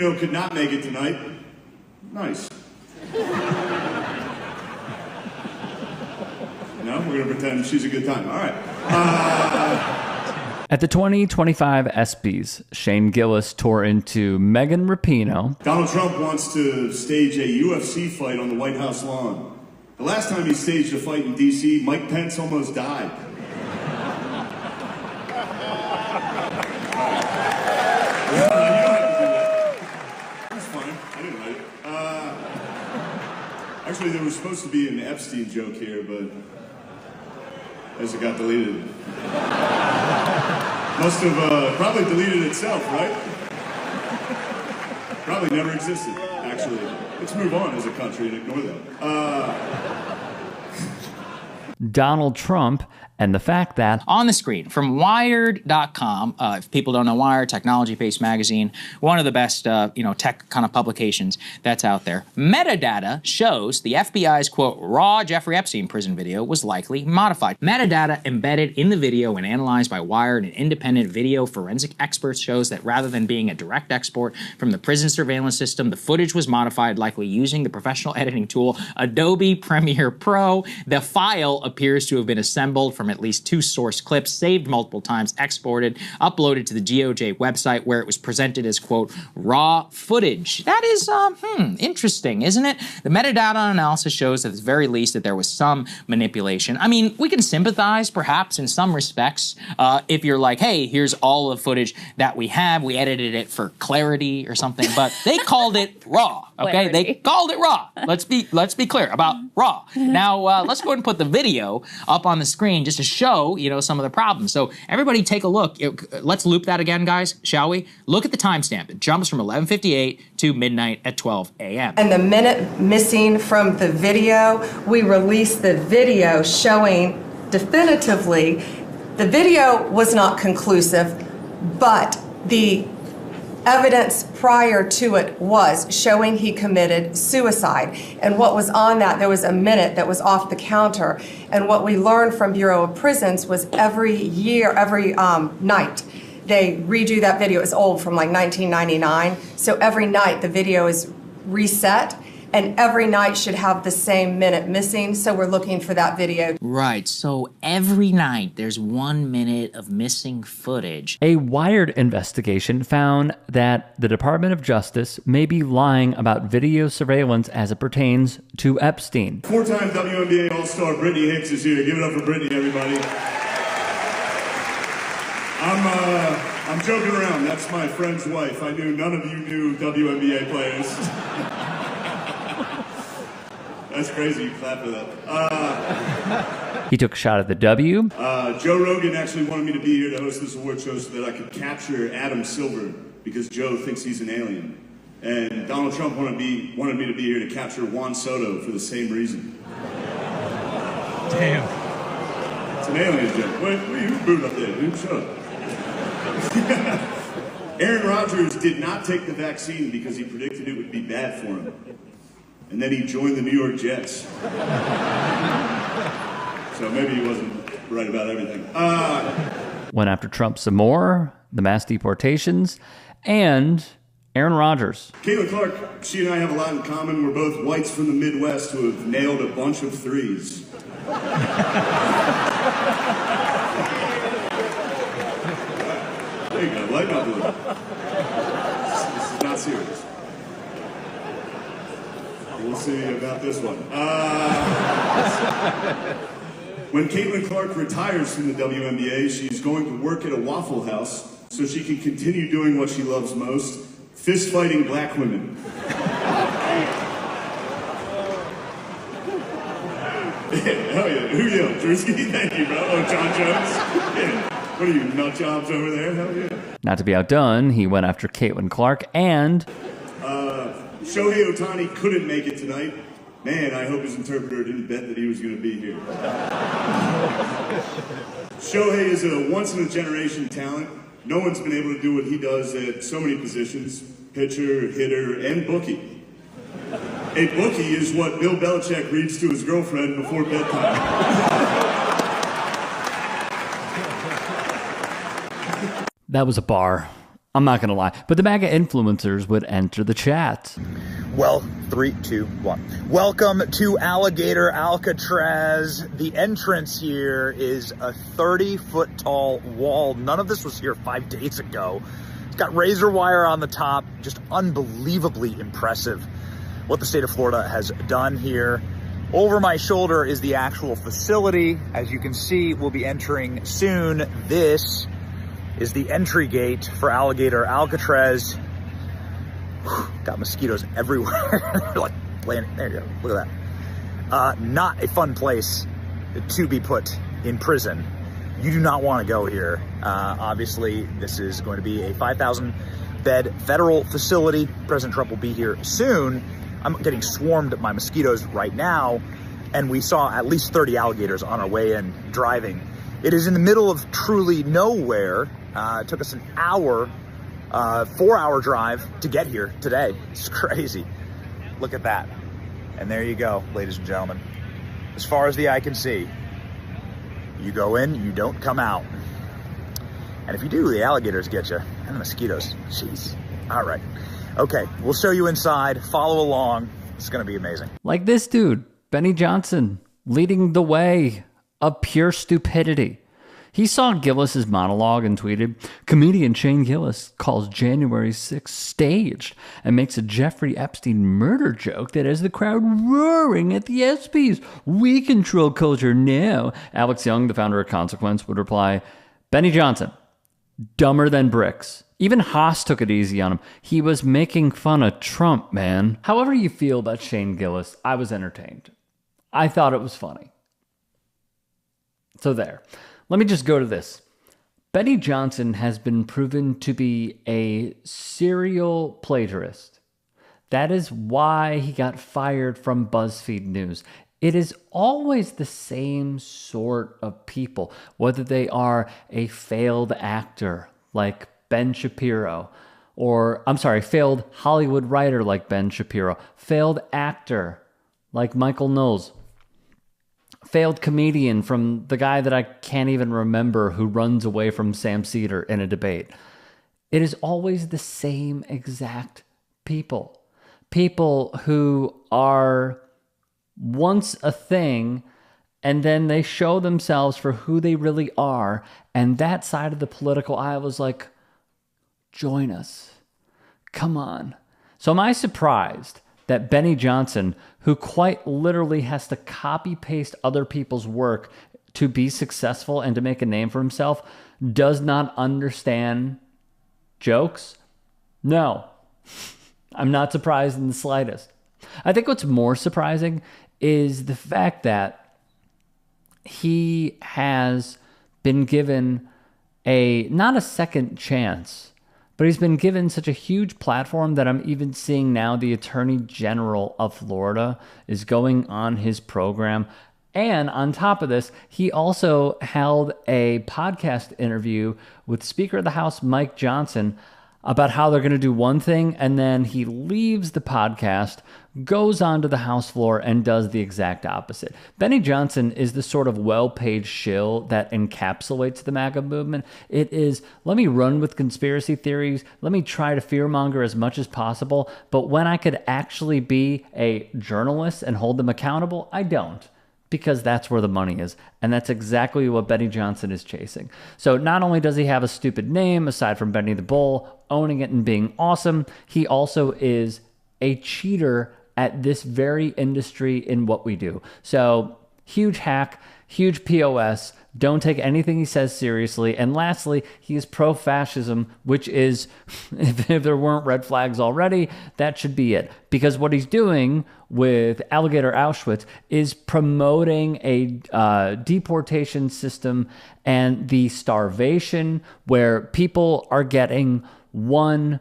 Rapinoe could not make it tonight. Nice. No, we're going to pretend she's a good time. All right. At the 2025 ESPYs, Shane Gillis tore into Megan Rapinoe. Donald Trump wants to stage a UFC fight on the White House lawn. The last time he staged a fight in D.C., Mike Pence almost died. Actually, there was supposed to be an Epstein joke here, but as it got deleted. Must have probably deleted itself, right? Probably never existed, actually. Let's move on as a country and ignore that. Donald Trump and the fact that... On the screen, from Wired.com, if people don't know Wired, technology-based magazine, one of the best, tech kind of publications that's out there. Metadata shows the FBI's, quote, raw Jeffrey Epstein prison video was likely modified. Metadata embedded in the video and analyzed by Wired and independent video forensic experts shows that rather than being a direct export from the prison surveillance system, the footage was modified, likely using the professional editing tool Adobe Premiere Pro. The file appears to have been assembled from at least 2 source clips, saved multiple times, exported, uploaded to the DOJ website where it was presented as, quote, raw footage. That is, interesting, isn't it? The metadata analysis shows at the very least that there was some manipulation. I mean, we can sympathize, perhaps, in some respects, if you're like, hey, here's all the footage that we have. We edited it for clarity or something, but they called it raw, okay? They called it raw. Let's be clear about raw. Now, let's go ahead and put the video up on the screen just to show, some of the problems. So everybody take a look. Let's loop that again, guys, shall we? Look at the timestamp. It jumps from 11:58 to midnight at 12 a.m. And the minute missing from the video, we released the video showing definitively the video was not conclusive, but the evidence prior to it was showing he committed suicide. And what was on that, there was a minute that was off the counter. And what we learned from Bureau of Prisons was every night, they redo that video. It's old, from like 1999. So every night the video is reset, and every night should have the same minute missing, so we're looking for that video. Right, so every night there's 1 minute of missing footage. A Wired investigation found that the Department of Justice may be lying about video surveillance as it pertains to Epstein. 4-time WNBA All-Star Brittany Hicks is here. Give it up for Brittany, everybody. I'm joking around. That's my friend's wife. I knew none of you knew WNBA players. That's crazy, you clap for that. He took a shot at the W. Joe Rogan actually wanted me to be here to host this award show so that I could capture Adam Silver, because Joe thinks he's an alien. And Donald Trump wanted me to be here to capture Juan Soto for the same reason. Damn. It's an alien joke. Wait, who's booed up there, dude? Shut up. Aaron Rodgers did not take the vaccine because he predicted it would be bad for him. And then he joined the New York Jets. So maybe he wasn't right about everything. Went after Trump some more, the mass deportations, and Aaron Rodgers. Caitlin Clark, she and I have a lot in common. We're both whites from the Midwest who have nailed a bunch of threes. There you go, lighten up a little. This is not serious. We'll see about this one. When Caitlin Clark retires from the WNBA, she's going to work at a Waffle House so she can continue doing what she loves most, fist-fighting black women. Hell yeah. Who yelled? Drewski? Thank you, bro. Oh, John Jones? Yeah. What are you, nut jobs over there? Hell yeah. Not to be outdone, he went after Caitlin Clark and... Shohei Ohtani couldn't make it tonight. Man, I hope his interpreter didn't bet that he was going to be here. Shohei is a once-in-a-generation talent. No one's been able to do what he does at so many positions: pitcher, hitter, and bookie. A bookie is what Bill Belichick reads to his girlfriend before bedtime. That was a bar. I'm not going to lie. But the MAGA influencers would enter the chat. Well, 3, 2, 1. Welcome to Alligator Alcatraz. The entrance here is a 30-foot tall wall. None of this was here 5 days ago. It's got razor wire on the top. Just unbelievably impressive what the state of Florida has done here. Over my shoulder is the actual facility. As you can see, we'll be entering soon. This is the entry gate for Alligator Alcatraz. Whew, got mosquitoes everywhere. Like, landing. There you go. Look at that. Not a fun place to be put in prison. You do not want to go here. Obviously, this is going to be a 5,000 bed federal facility. President Trump will be here soon. I'm getting swarmed by mosquitoes right now, and we saw at least 30 alligators on our way in driving. It is in the middle of truly nowhere. It took us an hour, 4-hour drive to get here today. It's crazy. Look at that. And there you go, ladies and gentlemen. As far as the eye can see, you go in, you don't come out. And if you do, the alligators get you. And the mosquitoes. Jeez. All right. Okay, we'll show you inside. Follow along. It's going to be amazing. Like this dude, Benny Johnson, leading the way of pure stupidity. He saw Gillis's monologue and tweeted, comedian Shane Gillis calls January 6th staged and makes a Jeffrey Epstein murder joke that has the crowd roaring at the ESPYs. We control culture now. Alex Young, the founder of Consequence, would reply, Benny Johnson, dumber than bricks. Even Haas took it easy on him. He was making fun of Trump, man. However you feel about Shane Gillis, I was entertained. I thought it was funny. So there. Let me just go to this. Benny Johnson has been proven to be a serial plagiarist. That is why he got fired from BuzzFeed News. It is always the same sort of people, whether they are a failed actor like Ben Shapiro, or, failed Hollywood writer like Ben Shapiro, failed actor like Michael Knowles, failed comedian from the guy that I can't even remember who runs away from Sam Cedar in a debate. It is always the same exact people. People who are once a thing and then they show themselves for who they really are. And that side of the political aisle was like, join us. Come on. So am I surprised that Benny Johnson, who quite literally has to copy paste other people's work to be successful and to make a name for himself, does not understand jokes? No, I'm not surprised in the slightest. I think what's more surprising is the fact that he has been given not a second chance, but he's been given such a huge platform that I'm even seeing now the Attorney General of Florida is going on his program. And on top of this, he also held a podcast interview with Speaker of the House Mike Johnson about how they're going to do one thing, and then he leaves the podcast, goes onto the House floor, and does the exact opposite. Benny Johnson is the sort of well-paid shill that encapsulates the MAGA movement. It is, let me run with conspiracy theories, let me try to fearmonger as much as possible, but when I could actually be a journalist and hold them accountable, I don't. Because that's where the money is. And that's exactly what Benny Johnson is chasing. So not only does he have a stupid name, aside from Benny the Bull, owning it and being awesome, he also is a cheater at this very industry in what we do. So huge hack, huge POS, don't take anything he says seriously. And lastly, he is pro-fascism, which is, if there weren't red flags already, that should be it. Because what he's doing with Alligator Auschwitz is promoting a deportation system and the starvation where people are getting one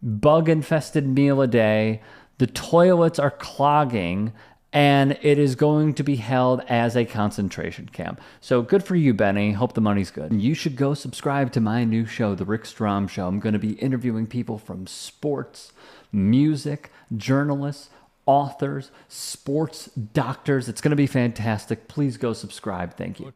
bug-infested meal a day, the toilets are clogging, and it is going to be held as a concentration camp. So good for you, Benny. Hope the money's good. You should go subscribe to my new show, The Rick Strom Show. I'm going to be interviewing people from sports, music, journalists, authors, sports doctors. It's going to be fantastic. Please go subscribe. Thank you.